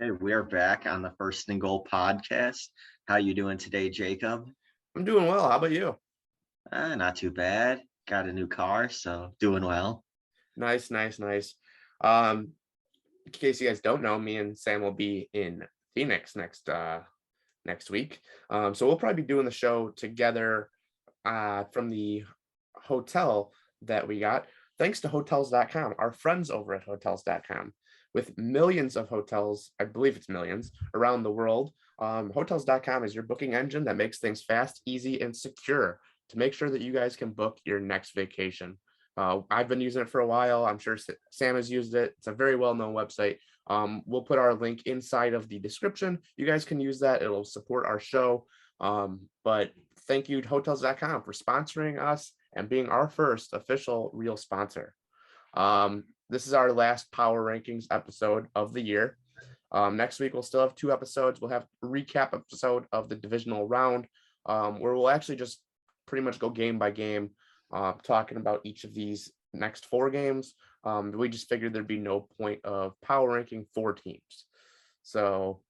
Hey, we're back on the First and Goal podcast. How you doing today, Jacob? I'm doing well. How about you? Not too bad. Got a new car, so doing well. Nice, nice, nice. Um, in case you guys don't know, me and Sam will be in Phoenix next week. So we'll probably be doing the show together from the hotel that we got, thanks to hotels.com, our friends over at hotels.com. With millions of hotels, I believe it's millions around the world, hotels.com is your booking engine that makes things fast, easy, and secure to make sure that you guys can book your next vacation. I've been using it for a while. I'm sure Sam has used it. It's a very well-known website. We'll put our link inside of the description. You guys can use that. It'll support our show. But thank you to hotels.com for sponsoring us and being our first official real sponsor. This is our last power rankings episode of the year. Next week, we'll still have 2 episodes. We'll have a recap episode of the divisional round, where we'll actually just pretty much go game by game, talking about each of these next 4 games. We just figured there'd be no point of power ranking 4 teams. So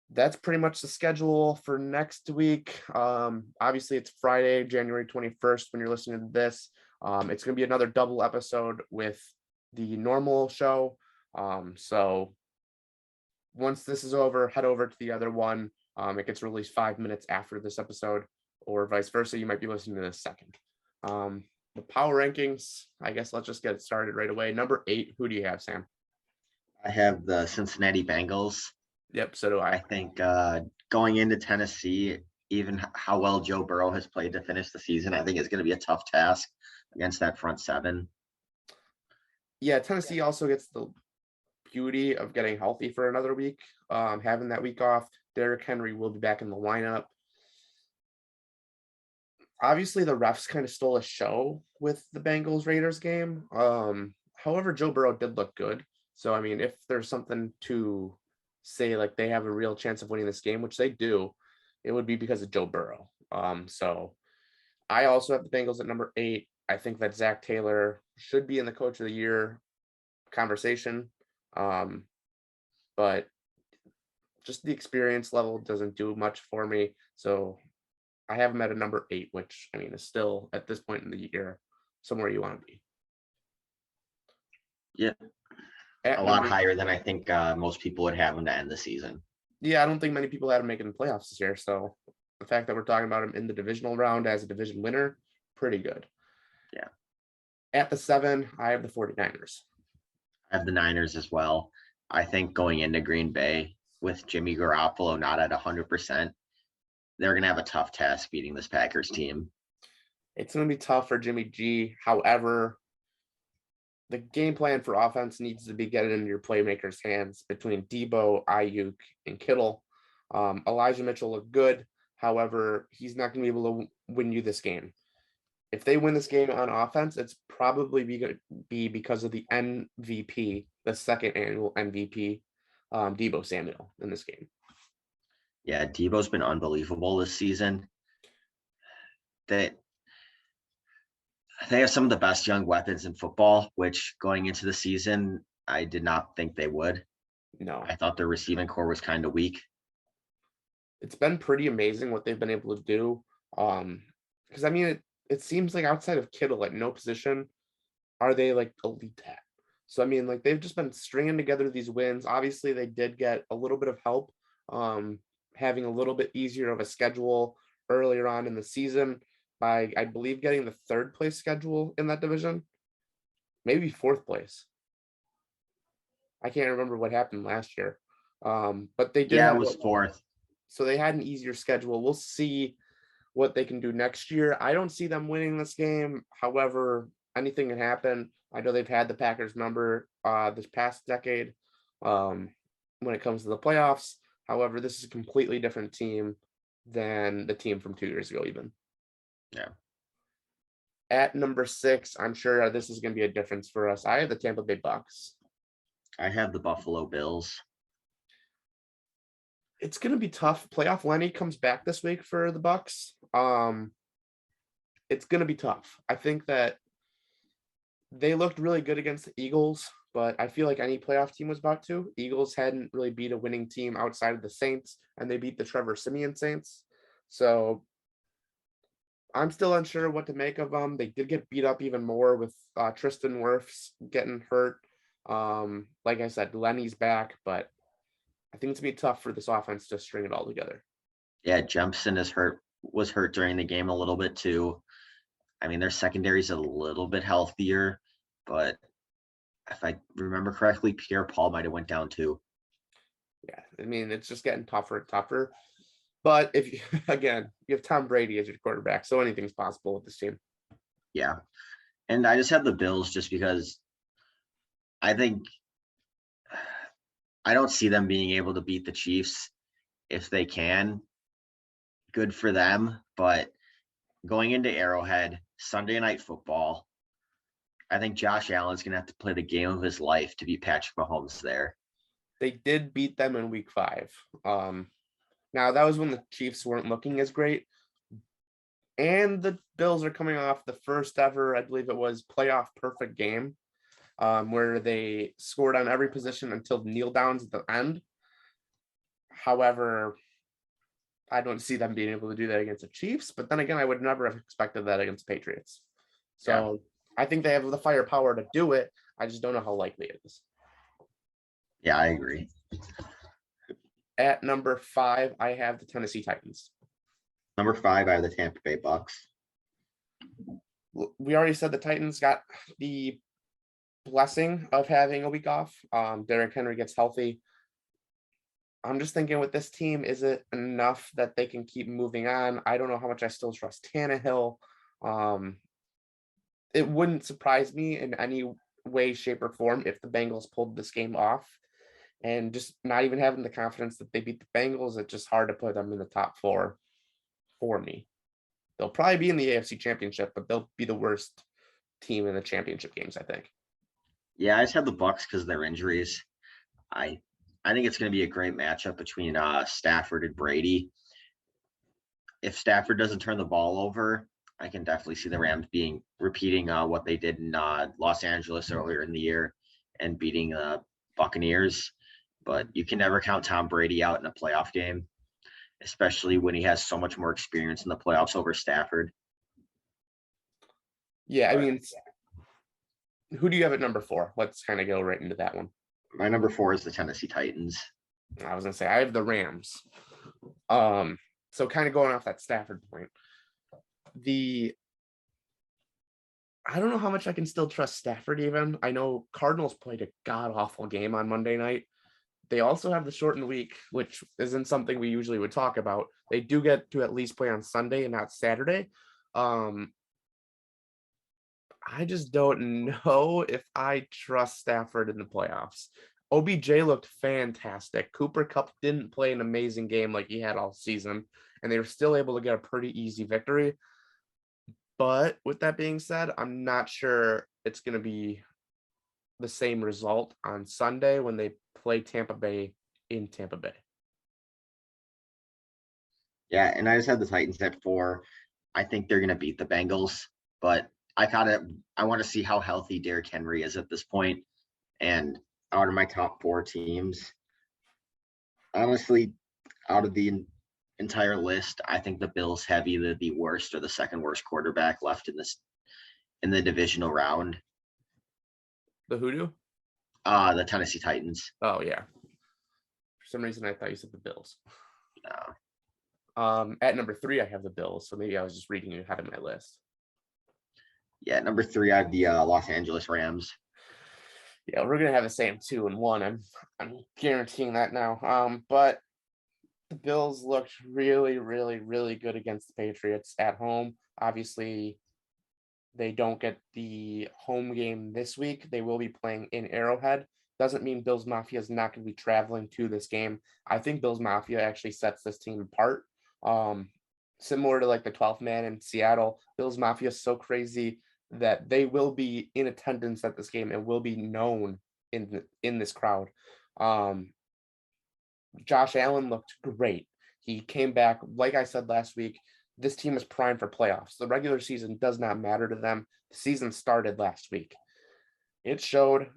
that's pretty much the schedule for next week. Obviously, it's Friday, January 21st when you're listening to this. It's going to be another double episode with the normal show. So once this is over, head over to the other one. It gets released 5 minutes after this episode, or vice versa. You might be listening to this second. The power rankings, I guess let's just get started right away. Number 8, who do you have, Sam? I have the Cincinnati Bengals. Yep, so do I I. think going into Tennessee, even how well Joe Burrow has played to finish the season, I think it's going to be a tough task against that front seven. Yeah, Tennessee also gets the beauty of getting healthy for another week, having that week off. Derrick Henry will be back in the lineup. Obviously, the refs kind of stole a show with the Bengals Raiders game. However, Joe Burrow did look good. So, I mean, if there's something to say, like they have a real chance of winning this game, which they do, it would be because of Joe Burrow. So I also have the Bengals at number 8. I think that Zach Taylor should be in the coach of the year conversation. But just the experience level doesn't do much for me. So I have him at a number 8, which I mean is still at this point in the year somewhere you want to be. Yeah, a At lot number, higher than I think most people would have him to end the season. yeah, I don't think many people had him making the playoffs this year. So the fact that we're talking about him in the divisional round as a division winner, pretty good. Yeah, At the 7, I have the 49ers. I have the Niners as well. I think going into Green Bay with Jimmy Garoppolo not at 100%, they're going to have a tough task beating this Packers team. It's going to be tough for Jimmy G. However, the game plan for offense needs to be getting into your playmakers' hands between Debo, Ayuk, and Kittle. Elijah Mitchell looked good. However, he's not going to be able to win you this game. If they win this game on offense, it's probably be because of the MVP, the second annual MVP, Debo Samuel in this game. Yeah, Debo's been unbelievable this season. They they have some of the best young weapons in football, which going into the season, I did not think they would. No, I thought their receiving core was kind of weak. it's been pretty amazing what they've been able to do. Because I mean, it seems like outside of Kittle, at no position are they like elite at. So I mean, like they've just been stringing together these wins. Obviously, they did get a little bit of help, having a little bit easier of a schedule earlier on in the season by, I believe, getting the 3rd place schedule in that division, maybe 4th place. I can't remember what happened last year, but they did Yeah, it have was fourth. so they had an easier schedule. We'll see what they can do next year. I don't see them winning this game. However, anything can happen. I know they've had the Packers number this past decade when it comes to the playoffs. However, this is a completely different team than the team from 2 years ago, even. Yeah. At number 6, I'm sure this is going to be a difference for us. I have the Tampa Bay Bucs. I have the Buffalo Bills. It's going to be tough. Playoff Lenny comes back this week for the Bucs. It's going to be tough. I think that They looked really good against the Eagles, but I feel like any playoff team was about to. Eagles hadn't really beat a winning team outside of the Saints, and they beat the Trevor Siemian Saints. So I'm still unsure what to make of them. They did get beat up even more with Tristan Wirfs getting hurt. Like I said, Lenny's back, but I think it's gonna be tough for this offense to string it all together. Yeah, Jemison was hurt during the game a little bit too. I mean, their secondary's a little bit healthier, but if I remember correctly, Pierre Paul might have went down too. Yeah, I mean it's just getting tougher and tougher. But if you, again, you have Tom Brady as your quarterback, so anything's possible with this team. Yeah. And I just have the Bills just because I think I don't see them being able to beat the Chiefs if they can. Good for them. But going into Arrowhead, Sunday night football, I think Josh Allen's going to have to play the game of his life to beat Patrick Mahomes there. They did beat them in week 5. Now that was when the Chiefs weren't looking as great. And the Bills are coming off the first ever, I believe it was, playoff perfect game, where they scored on every position until kneel downs at the end. However, I don't see them being able to do that against the Chiefs. But then again, I would never have expected that against Patriots. So I think they have the firepower to do it. I just don't know how likely it is. Yeah, I agree. At number 5, I have the Tennessee Titans. Number 5, I have the Tampa Bay Bucs. We already said the Titans got the blessing of having a week off. Derrick Henry gets healthy. I'm just thinking with this team, is it enough that they can keep moving on? I don't know how much I still trust Tannehill. It wouldn't surprise me in any way, shape, or form if the Bengals pulled this game off. And just not even having the confidence that they beat the Bengals, it's just hard to put them in the top 4 for me. They'll probably be in the AFC Championship, but they'll be the worst team in the championship games, I think. Yeah, I just have the Bucs because of their injuries. I think it's going to be a great matchup between Stafford and Brady. If Stafford doesn't turn the ball over, I can definitely see the Rams repeating what they did in Los Angeles earlier in the year and beating the Buccaneers. But you can never count Tom Brady out in a playoff game, especially when he has so much more experience in the playoffs over Stafford. Yeah, I mean, who do you have at number 4? Let's kind of go right into that one. My number 4 is the Tennessee Titans. I was gonna say I have the Rams. So kind of going off that Stafford point, I don't know how much I can still trust Stafford even. I know Cardinals played a god-awful game on Monday night. They also have the shortened week, which isn't something we usually would talk about. They do get to at least play on Sunday and not Saturday. I just don't know if I trust Stafford in the playoffs. OBJ looked fantastic. Cooper Kupp didn't play an amazing game like he had all season, and they were still able to get a pretty easy victory. But with that being said, I'm not sure it's going to be the same result on Sunday when they play Tampa Bay in Tampa Bay. Yeah, and I just have the Titans at 4. I think they're going to beat the Bengals, but I want to see how healthy Derrick Henry is at this point. And out of my top 4 teams, honestly, out of the entire list, I think the Bills have either the worst or the second worst quarterback left in the divisional round. The Hoodoo? The Tennessee Titans. Oh yeah. For some reason I thought you said the Bills. No. At number 3, I have the Bills, so maybe I was just reading ahead of my list. Yeah, number 3, I have the Los Angeles Rams. Yeah, we're gonna have the same 2 and 1. I'm guaranteeing that now. But the Bills looked really, really, really good against the Patriots at home. Obviously, they don't get the home game this week. They will be playing in Arrowhead. Doesn't mean Bills Mafia is not going to be traveling to this game. I think Bills Mafia actually sets this team apart. Similar to like the 12th man in Seattle, Bills Mafia is so crazy that they will be in attendance at this game and will be known in this crowd. Josh Allen looked great. He came back, like I said last week, this team is primed for playoffs. The regular season does not matter to them. The season started last week. it showed.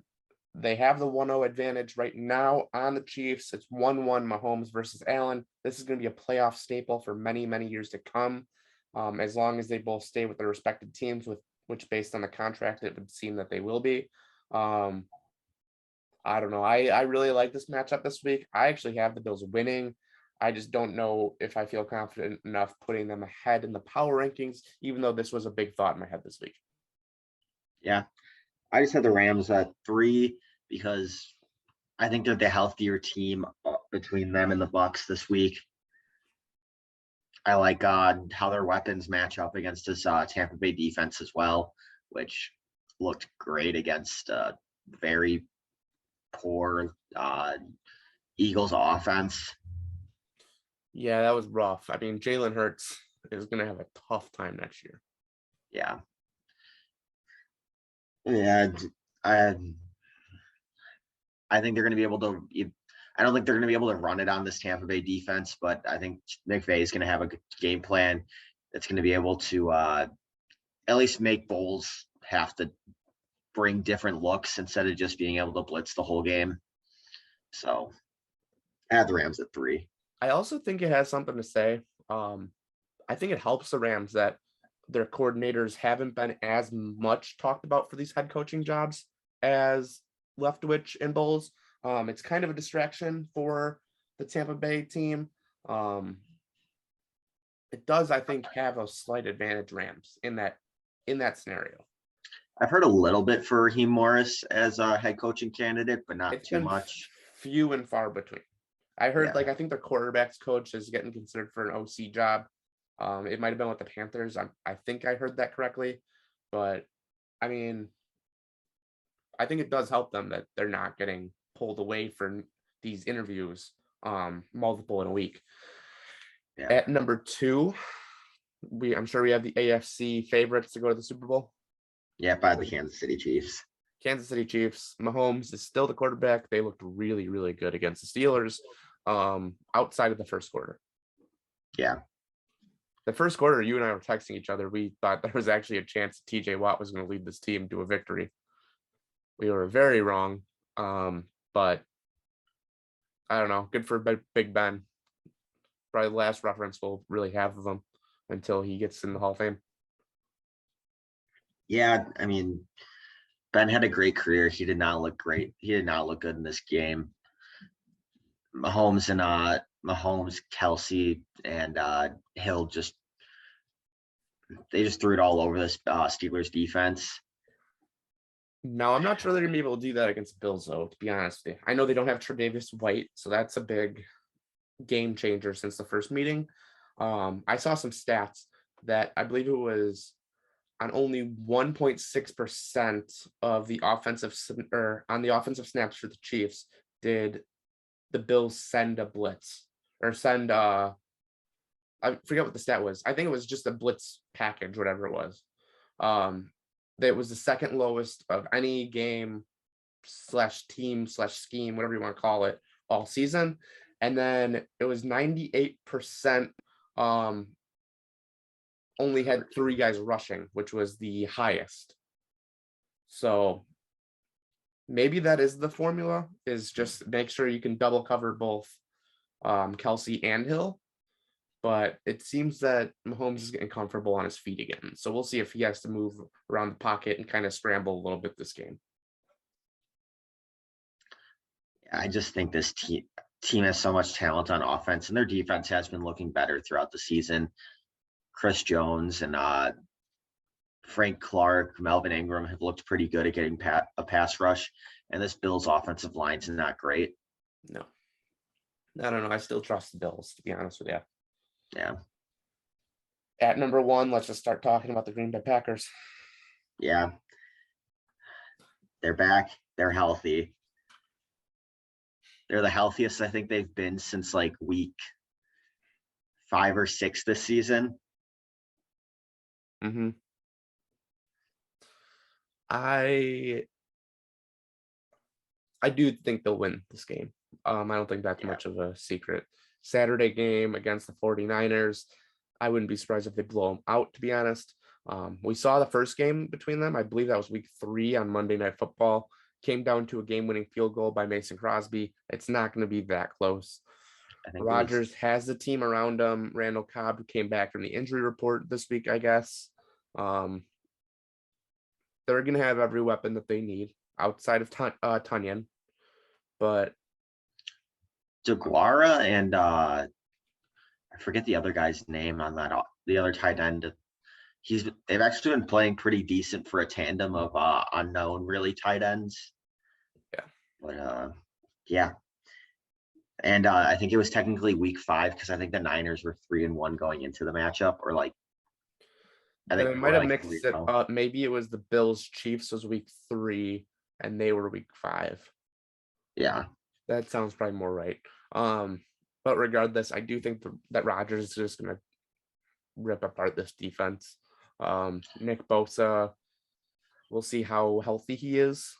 They have the 1-0 advantage right now on the Chiefs. It's 1-1 Mahomes versus Allen. This is going to be a playoff staple for many, many years to come, as long as they both stay with their respective teams, which based on the contract, it would seem that they will be. I don't know. I really like this matchup this week. I actually have the Bills winning. I just don't know if I feel confident enough putting them ahead in the power rankings, even though this was a big thought in my head this week. Yeah. I just had the Rams at 3 because I think they're the healthier team between them and the Bucs this week. I like how their weapons match up against this Tampa Bay defense as well, which looked great against very poor Eagles offense. Yeah, that was rough. I mean, Jalen Hurts is going to have a tough time next year. Yeah. Yeah. I think they're going to be able to. I don't think they're going to be able to run it on this Tampa Bay defense, but I think McVay is going to have a good game plan that's going to be able to at least make Bowles have to bring different looks instead of just being able to blitz the whole game. So add the Rams at 3. I also think it has something to say. I think it helps the Rams that their coordinators haven't been as much talked about for these head coaching jobs as Leftwich and Bowles. It's kind of a distraction for the Tampa Bay team. It does, I think, have a slight advantage Rams in that scenario. I've heard a little bit for Raheem Morris as a head coaching candidate, but not It's too been much. few and far between. I heard Yeah. I think the quarterbacks coach is getting considered for an OC job. It might have been with the Panthers. I think I heard that correctly, but I mean, I think it does help them that they're not getting pulled away from these interviews, multiple in a week. Yeah. At number 2, I'm sure we have the AFC favorites to go to the Super Bowl. Yeah, by the Kansas City Chiefs. Kansas City Chiefs. Mahomes is still the quarterback. They looked really, really good against the Steelers, outside of the first quarter. Yeah. The first quarter, you and I were texting each other. We thought there was actually a chance TJ Watt was going to lead this team to a victory. We were very wrong. But I don't know. Good for Big Ben. Probably the last reference we'll really have of him until he gets in the Hall of Fame. Yeah, I mean, Ben had a great career. He did not look great. He did not look good in this game. Mahomes, Kelsey, and Hill they just threw it all over this Steelers defense. No, I'm not sure they're gonna be able to do that against the Bills, though, to be honest with you. I know they don't have Tre'Davious White, so that's a big game changer since the first meeting. I saw some stats that I believe it was on only 1.6% of the offensive snaps for the Chiefs did the Bills send a blitz or send I forget what the stat was. I think it was just a blitz package, whatever it was. That was the second lowest of any game / team / scheme, whatever you want to call it, all season. And then it was 98% only had 3 guys rushing, which was the highest. So maybe that is the formula, is just make sure you can double cover both Kelsey and Hill. But it seems that Mahomes is getting comfortable on his feet again. So we'll see if he has to move around the pocket and kind of scramble a little bit this game. I just think this team has so much talent on offense, and their defense has been looking better throughout the season. Chris Jones and Frank Clark, Melvin Ingram have looked pretty good at getting a pass rush, and this Bills offensive line is not great. No, I don't know. I still trust the Bills, to be honest with you. Yeah. At number 1, let's just start talking about the Green Bay Packers. Yeah. They're back. They're healthy. They're the healthiest I think they've been since like week 5 or 6 this season. Mm-hmm. I do think they'll win this game. I don't think that's much of a secret. Saturday game against the 49ers. I wouldn't be surprised if they blow them out, to be honest. We saw the first game between them. I believe that was week 3 on Monday Night Football. Came down to a game-winning field goal by Mason Crosby. It's not going to be that close. I think it was. Rodgers has the team around him. Randall Cobb came back from the injury report this week, I guess. They're going to have every weapon that they need outside of Tunyon. But DeGuara and I forget the other guy's name on that. The other tight end. They've actually been playing pretty decent for a tandem of unknown really tight ends. Yeah. But yeah. And I think it was technically week 5 because I think the Niners were 3-1 going into the matchup, or like I think it might have like mixed it up. Maybe it was the Bills Chiefs was week 3 and they were week 5. Yeah. That sounds probably more right. But regardless, I do think that Rodgers is just going to rip apart this defense. Nick Bosa, we'll see how healthy he is.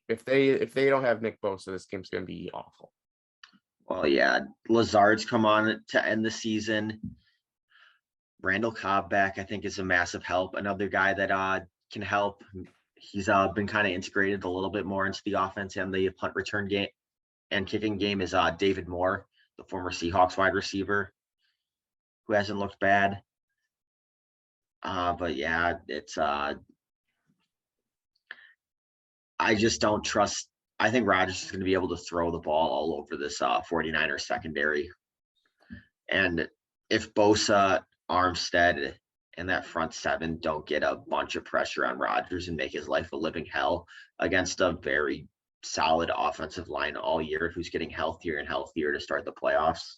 If they don't have Nick Bosa, this game's going to be awful. Well, yeah, Lazard's come on to end the season. Randall Cobb back, I think, is a massive help. Another guy that can help. He's been kind of integrated a little bit more into the offense and the punt return game and kicking game is David Moore, the former Seahawks wide receiver, who hasn't looked bad. But yeah, it's I just don't trust. I think Rodgers is going to be able to throw the ball all over this 49ers secondary. And if Bosa, Armstead, and that front 7 don't get a bunch of pressure on Rodgers and make his life a living hell against a very solid offensive line all year who's getting healthier and healthier to start the playoffs,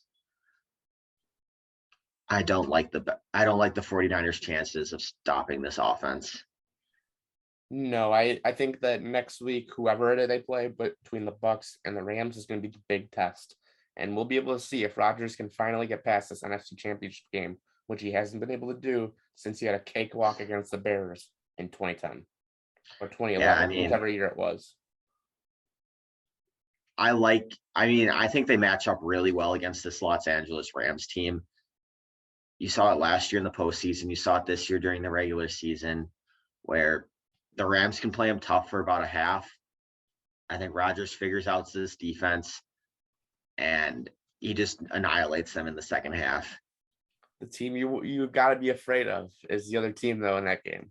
I don't like the 49ers chances of stopping this offense. No, I think that next week, whoever they play, but between the Bucs and the Rams is going to be the big test. And we'll be able to see if Rodgers can finally get past this NFC Championship game, which he hasn't been able to do since he had a cakewalk against the Bears in 2010 or 2011, whichever year it was. I think they match up really well against this Los Angeles Rams team. You saw it last year in the postseason. You saw it this year during the regular season, where the Rams can play them tough for about a half. I think Rodgers figures out this defense, and he just annihilates them in the second half. The team you've got to be afraid of is the other team, though, in that game.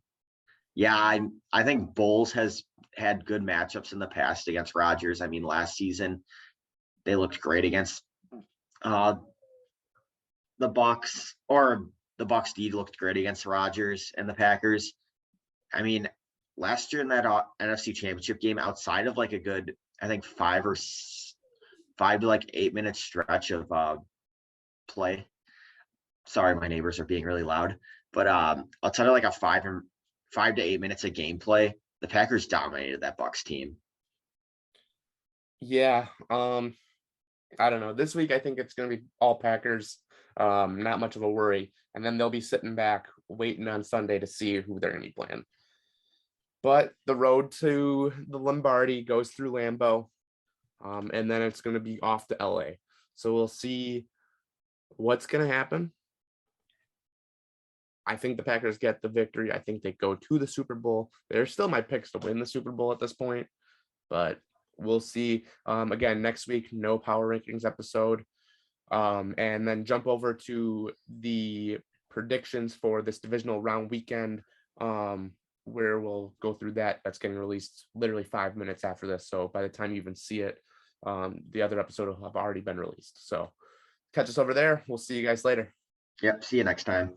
Yeah, I think Bulls has had good matchups in the past against Rodgers. I mean, last season they looked great against the Bucs, or the Bucs D looked great against Rodgers and the Packers. I mean, last year in that NFC Championship game, outside of like a good, I think 5 to like 8 minute stretch of play. Sorry, my neighbors are being really loud, but outside of like a 5 to 8 minutes of gameplay, the Packers dominated that Bucs team. Yeah, I don't know. This week, I think it's going to be all Packers. Not much of a worry, and then they'll be sitting back waiting on Sunday to see who they're going to be playing. But the road to the Lombardi goes through Lambeau, and then it's going to be off to LA. So we'll see what's going to happen. I think the Packers get the victory. I think they go to the Super Bowl. They're still my picks to win the Super Bowl at this point, but we'll see. Again, next week, no power rankings episode. And then jump over to the predictions for this divisional round weekend, where we'll go through that. That's getting released literally 5 minutes after this. So by the time you even see it, the other episode will have already been released. So catch us over there. We'll see you guys later. Yep. See you next time.